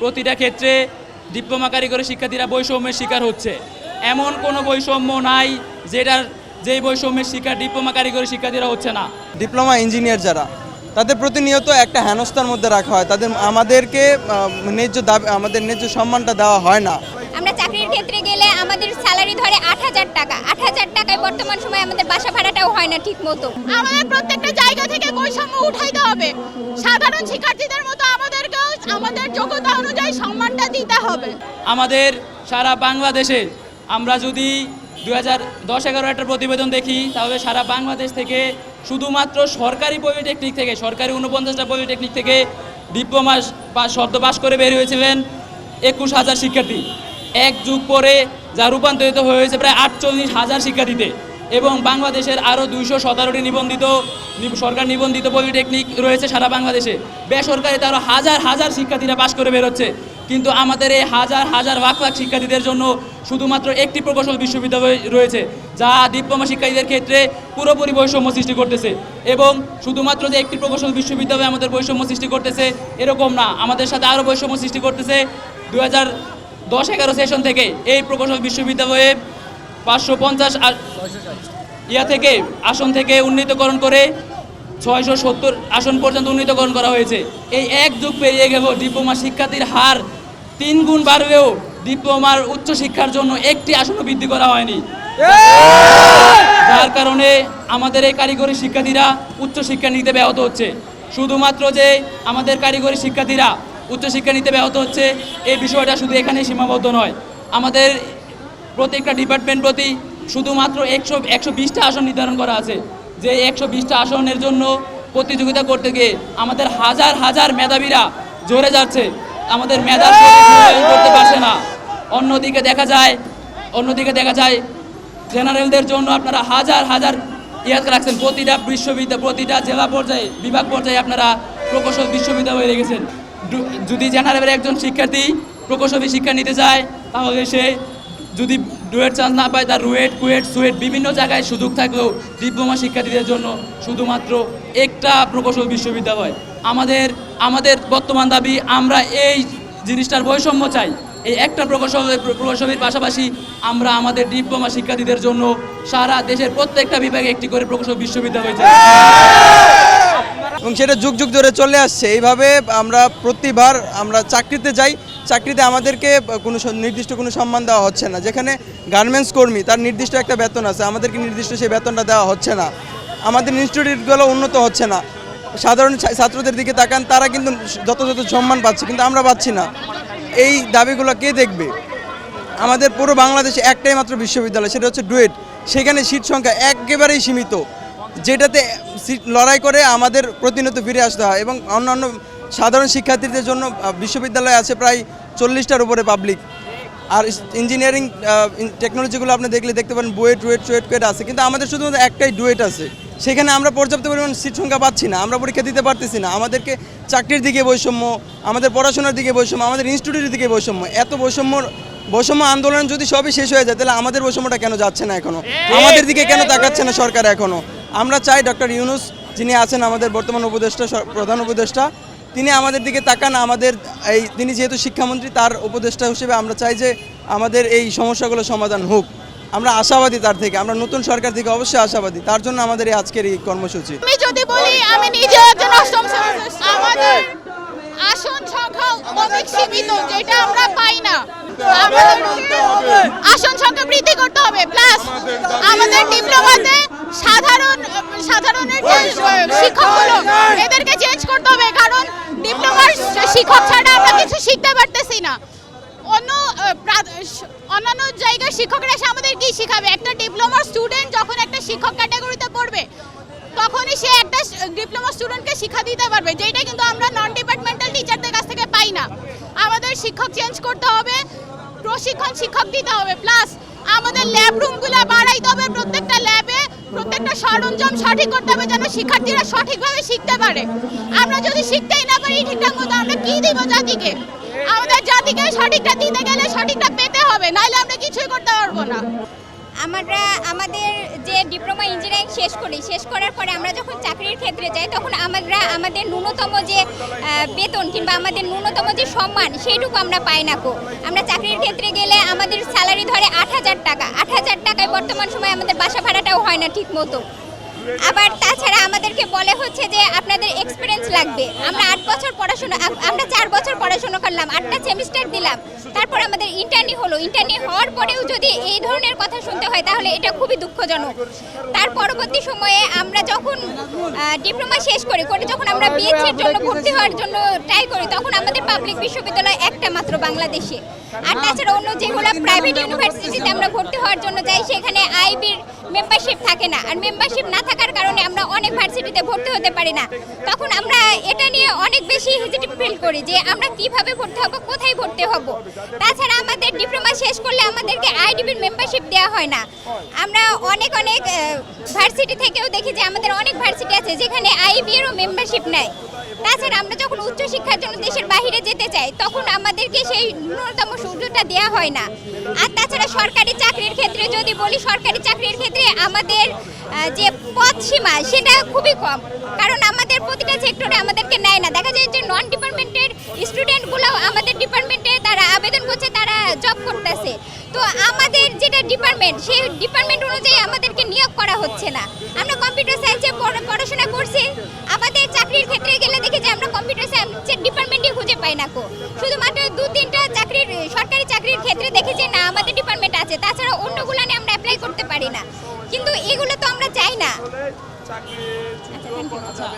প্রতিটা ক্ষেত্রে ডিপ্লোমা কারিগরি শিক্ষার্থীরা বৈষম্যের শিকার হচ্ছে। এমন কোনো বৈষম্য নাই যেই বৈষম্যের শিকার ডিপ্লোমা কারিগরি শিক্ষার্থীরা হচ্ছে না। ডিপ্লোমা ইঞ্জিনিয়ার যারা, তাদের প্রতিনিয়ত একটা হেনস্থার মধ্যে রাখা হয়, আমাদেরকে আমাদের ন্যায্য সম্মানটা দেওয়া হয় না। আমরা চাকরির ক্ষেত্রে গেলে আমাদের স্যালারি ধরে ৮,০০০ টাকা। ৮,০০০ টাকায় বর্তমান সময়ে আমাদের বাসা ভাড়াটাও হয় না ঠিক মতো। আমাদের প্রত্যেকটা জায়গা থেকে বৈষম্য উঠাইতে হবে। সাধারণ শিক্ষার্থীদের মতো আমাদেরকেও আমাদের যোগ্যতা অনুযায়ী সম্মানটা দিতে হবে। আমাদের সারা বাংলাদেশে আমরা যদি 2010-11 একটা প্রতিবেদন দেখি, তাহলে সারা বাংলাদেশ থেকে শুধুমাত্র সরকারি পলিটেকনিক থেকে, সরকারি 49টা পলিটেকনিক থেকে ডিপ্লোমা বা শর্ত পাস করে বের হয়েছিলেন 21,000 শিক্ষার্থী। এক যুগ পরে যা রূপান্তরিত হয়েছে প্রায় 48,000 শিক্ষার্থীতে, এবং বাংলাদেশের আরও 217টি সরকার নিবন্ধিত পলিটেকনিক রয়েছে সারা বাংলাদেশে। বেসরকারিতে আরও হাজার হাজার শিক্ষার্থীরা পাশ করে বেরোচ্ছে। কিন্তু আমাদের এই হাজার হাজার লাখ লাখ শিক্ষার্থীদের জন্য শুধুমাত্র একটি প্রকৌশল বিশ্ববিদ্যালয় রয়েছে, যা ডিপ্লোমা শিক্ষার্থীদের ক্ষেত্রে পুরোপুরি বৈষম্য সৃষ্টি করতেছে। এবং শুধুমাত্র যে একটি প্রকৌশল বিশ্ববিদ্যালয় আমাদের বৈষম্য সৃষ্টি করতেছে এরকম না, আমাদের সাথে আরও বৈষম্য সৃষ্টি করতেছে 2010-11 সেশন থেকে এই প্রকৌশল বিশ্ববিদ্যালয়ে 550 থেকে আসন থেকে উন্নীতকরণ করে 670 আসন পর্যন্ত উন্নীতকরণ করা হয়েছে। এই এক যুগ পেরিয়ে গেল, ডিপ্লোমা শিক্ষার্থীর হার 3 গুণ বাড়লেও ডিপ্লোমার উচ্চশিক্ষার জন্য একটি আসনও বৃদ্ধি করা হয়নি, যার কারণে আমাদের এই কারিগরি শিক্ষার্থীরা উচ্চশিক্ষা নিতে ব্যাহত হচ্ছে। শুধুমাত্র যে আমাদের কারিগরি শিক্ষার্থীরা উচ্চশিক্ষা নিতে ব্যাহত হচ্ছে এই বিষয়টা শুধু এখানেই সীমাবদ্ধ নয়। আমাদের প্রত্যেকটা ডিপার্টমেন্ট প্রতি শুধুমাত্র 120টা আসন নির্ধারণ করা আছে, যে 120টা আসনের জন্য প্রতিযোগিতা করতে গিয়ে আমাদের হাজার হাজার মেধাবীরা ঝরে যাচ্ছে, আমাদের মেধার মূল্যায়ন করতে পারছে না। অন্যদিকে দেখা যায় জেনারেলদের জন্য আপনারা হাজার হাজার রাখছেন। প্রতিটা বিশ্ববিদ্যালয়, প্রতিটা জেলা পর্যায়ে, বিভাগ পর্যায়ে আপনারা প্রকৌশল বিশ্ববিদ্যালয় রেখেছেন। যদি জেনারেলের একজন শিক্ষার্থী প্রকৌশলী শিক্ষা নিতে চায়, তাহলে সে যদি ডুয়েট চান্স না পায়, তার রুয়েট, কুয়েট, সুয়েট বিভিন্ন জায়গায় সুযোগ থাকলেও ডিপ্লোমা শিক্ষার্থীদের জন্য শুধুমাত্র একটা প্রকৌশল বিশ্ববিদ্যালয়। আমাদের বর্তমান দাবি, আমরা এই জিনিসটার বৈষম্য চাই। এই একটা প্রকৌশলীর পাশাপাশি আমরা আমাদের ডিপ্লোমা শিক্ষার্থীদের জন্য সারা দেশের প্রত্যেকটা বিভাগে একটি করে প্রকৌশল বিশ্ববিদ্যালয় চাই, এবং সেটা যুগ যুগ ধরে চলে আসছে। এইভাবে প্রতিবার আমরা চাকরিতে যাই, চাকরিতে আমাদেরকে নির্দিষ্ট কোনো সম্মান দেওয়া হচ্ছে না। যেখানে গার্মেন্টস কর্মী, তার নির্দিষ্ট একটা বেতন আছে, আমাদেরকে নির্দিষ্ট সেই বেতনটা দেওয়া হচ্ছে না। আমাদের ইনস্টিটিউটগুলো উন্নত হচ্ছে না। সাধারণ ছাত্রদের দিকে তাকান, তারা কিন্তু যথাযথ সম্মান পাচ্ছে, কিন্তু আমরা পাচ্ছি না। এই দাবিগুলো কে দেখবে? আমাদের পুরো বাংলাদেশে একটাই মাত্র বিশ্ববিদ্যালয়, সেটা হচ্ছে ডুয়েট। সেখানে সিট সংখ্যা একেবারেই সীমিত, যেটাতে লড়াই করে আমাদের প্রতিনিয়ত ফিরে আসতে হয়। এবং অন্যান্য সাধারণ শিক্ষার্থীদের জন্য বিশ্ববিদ্যালয় আছে প্রায় 40টার উপরে পাবলিক। আর ইঞ্জিনিয়ারিং টেকনোলজিগুলো আপনি দেখতে পারেন বুয়েট, রুয়েট, কুয়েট আছে, কিন্তু আমাদের শুধুমাত্র একটাই ডুয়েট আছে। সেখানে আমরা পর্যাপ্ত পরিমাণ সিট সংখ্যা পাচ্ছি না, আমরা পরীক্ষা দিতে পারতেছি না। আমাদেরকে চাকরির দিকে বৈষম্য, আমাদের পড়াশোনার দিকে বৈষম্য, আমাদের ইনস্টিটিউটের দিকে বৈষম্য। এত বৈষম্য আন্দোলন যদি সবই শেষ হয়ে যায়, তাহলে আমাদের বৈষম্যটা কেন যাচ্ছে না এখনো? আমাদের দিকে কেন তাকাচ্ছে না সরকার এখনো? আমরা চাই ডক্টর ইউনূস, যিনি আছেন আমাদের বর্তমান প্রধান উপদেষ্টা, তিনি আমাদের দিকে তাকান। তিনি যেহেতু শিক্ষামন্ত্রী, তার উপদেষ্টা হিসেবে আমরা চাই যে আমাদের এই সমস্যাগুলো সমাধান হোক। আমরা আশাবাদী তার থেকে, আমরা নতুন সরকার থেকে অবশ্যই আশাবাদী। তার জন্য আমাদের এই আজকের এই কর্মসূচি। আমি যদি বলি, আমি নিজে একজন অষ্টম সেমিস্টার, আমাদের আসন সংখ্যা অনেক সীমিত, যেটা আমরা পাই না। আসন সংখ্যা বৃদ্ধি করতে হবে, প্লাস আমাদের ডিপ্লোমাতে সাধারণের যে শিক্ষকগুলো, এদেরকে চেঞ্জ করতে হবে, কারণ ডিপ্লোমার শিক্ষক ছাড়া আমরা কিছু শিখতে পারতেছি না। অন্যান্য জায়গায় শিক্ষকরা এসে আমাদের কি শিখাবে? একটা ডিপ্লোমার স্টুডেন্ট যখন একটা শিক্ষক ক্যাটাগরিতে পড়বে, তখনই সে একটা ডিপ্লোমা স্টুডেন্টকে শিক্ষা দিতে পারবে, যেটা কিন্তু আমরা নন ডিপার্টমেন্টাল টিচারদের কাছ থেকে পাই না। আমাদের শিক্ষক চেঞ্জ করতে হবে, প্রশিক্ষণ শিক্ষক দিতে হবে, প্লাস আমাদের ল্যাব রুমগুলো বাড়াইতে হবে। প্রত্যেকটা ল্যাবে প্রত্যেকটা সরঞ্জাম সঠিক করতে হবে, যেন শিক্ষার্থীরা সঠিকভাবে শিখতে পারে। আমরা যদি শিখতেই না পারি ঠিকঠাক মতো, আমরা কি দিব জাতিকে? আমাদের জাতিকে সঠিকটা দিতে গেলে সঠিকটা পেতে হবে, নাহলে আমরা কিছুই করতে পারবো না। আমরা আমাদের যে ডিপ্লোমা ইঞ্জিনিয়ারিং শেষ করার পরে আমরা যখন চাকরির ক্ষেত্রে যাই তখন আমরা আমাদের ন্যূনতম যে বেতন কিংবা আমাদের ন্যূনতম যে সম্মান সেইটুকু আমরা পাই না কো। আমরা চাকরির ক্ষেত্রে গেলে আমাদের স্যালারি ধরে 8,000 টাকা। 8,000 টাকায় বর্তমান সময়ে আমাদের বাসা ভাড়াটাও হয় না ঠিক মতো। আবার তাছাড়া আমাদেরকে বলে হচ্ছে যে আপনাদের এক্সপিরিয়েন্স লাগবে। আমরা 4 বছর পড়াশোনা করলাম, 8টা সেমিস্টার দিলাম, তারপর আমাদের ইন্টার্নি হলো। ইন্টার্নি হওয়ার পরেও যদি এই ধরনের কথা শুনতে হয় তাহলে এটা খুবই দুঃখজনক। তার পরবর্তী সময়ে আমরা যখন ডিপ্লোমা শেষ করি যখন আমরা বিএসসির জন্য ভর্তি হওয়ার জন্য ট্রাই করি তখন আমাদের পাবলিক বিশ্ববিদ্যালয় একটা মাত্র বাংলাদেশে। আর তাছাড়া অন্য যেগুলো প্রাইভেট ইউনিভার্সিটিতে আমরা ভর্তি হওয়ার জন্য যাই সেখানে আইবির মেম্বারশিপ থাকে না। আর মেম্বারশিপ না থাকার কারণে আমরা অনেক ভার্সিটিতে ভর্তি হতে পারি না। তখন আমরা এটা নিয়ে অনেক বেশি হেজিটেট ফিল করি যে আমরা কিভাবে ভর্তি হব, কোথায় ভর্তি হব। তাছাড়া আমাদের ডিপ্লোমা শেষ করলে আমাদেরকে আইডিবির মেম্বারশিপ দেওয়া হয় না। আমরা অনেক ভার্সিটি থেকেও দেখি যে আমাদের অনেক ভার্সিটি আছে যেখানে আইবিএরও মেম্বারশিপ নেয়। তাছাড়া আমরা যখন উচ্চশিক্ষার জন্য দেশের বাইরে যেতে চাই তখন আমাদেরকে সেই ন্যূনতম সুযোগটা দেওয়া হয় না। আর তাছাড়া সরকারি চাকরির ক্ষেত্রে যদি বলি, সরকারি চাকরির ক্ষেত্রে আমাদের যে পদ সীমা সেটা খুবই কম, কারণ আমাদের প্রতিটা সেক্টরে আমাদেরকে নেয় না। দেখা যায় যে নন ডিপার্টমেন্টের স্টুডেন্টগুলো আমাদের ডিপার্টমেন্টে তারা আবেদন করছে, তারা জব করতেছে। তো আমাদের যেটা ডিপার্টমেন্ট সেই ডিপার্টমেন্ট অনুযায়ী আমাদেরকে নিয়োগ করা হচ্ছে না। আমরা কম্পিউটার সায়েন্সে পড়াশোনা করছি, আমাদের চাকরির ক্ষেত্রে গেলে দেখি যে আমরা কম্পিউটার সায়েন্সের ডিপার্টমেন্টই খুঁজে পাই না কো। শুধুমাত্র 2-3টা সরকারি চাকরির ক্ষেত্রে দেখি যে না আমাদের ডিপার্টমেন্ট আছে, তাছাড়া অন্যগুলো নিয়ে আমরা অ্যাপ্লাই করতে পারি না। কিন্তু এগুলো তো আমরা চাই না। আচ্ছা